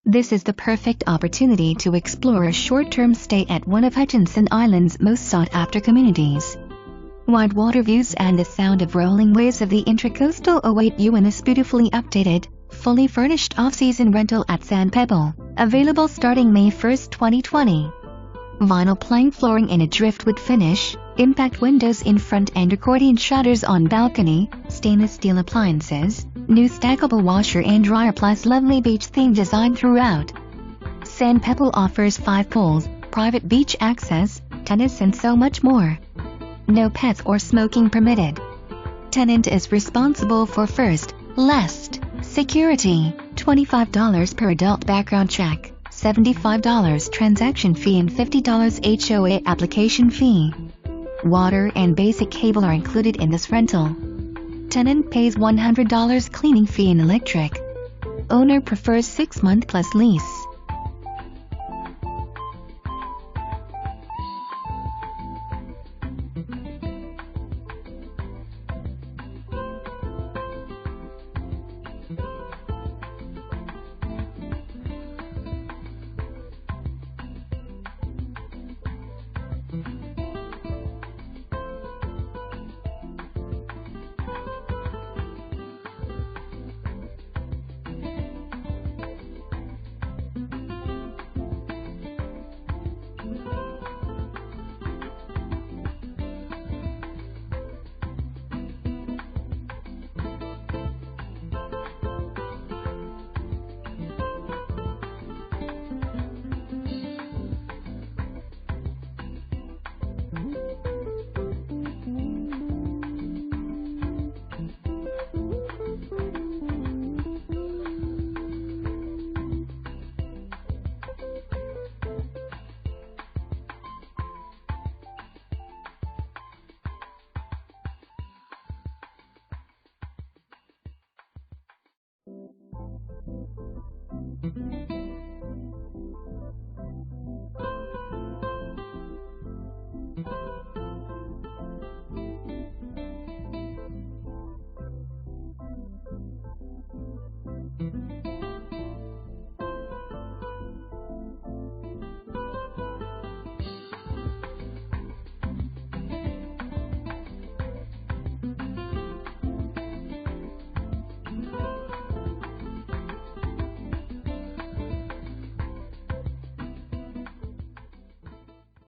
This is the perfect opportunity to explore a short-term stay at one of Hutchinson Island's most sought-after communities. Wide water views and the sound of rolling waves of the Intracoastal await you in this beautifully updated, fully furnished off-season rental at Sandpebble, available starting May 1, 2020. Vinyl plank flooring in a driftwood finish, impact windows in front and accordion shutters on balcony, stainless steel appliances, new stackable washer and dryer plus lovely beach theme design throughout. Sandpebble offers 5 pools, private beach access, tennis and so much more. No pets or smoking permitted. Tenant is responsible for first, last, security, $25 per adult background check, $75 transaction fee and $50 HOA application fee. Water and basic cable are included in this rental. Tenant pays $100 cleaning fee and electric. Owner prefers 6-month plus lease.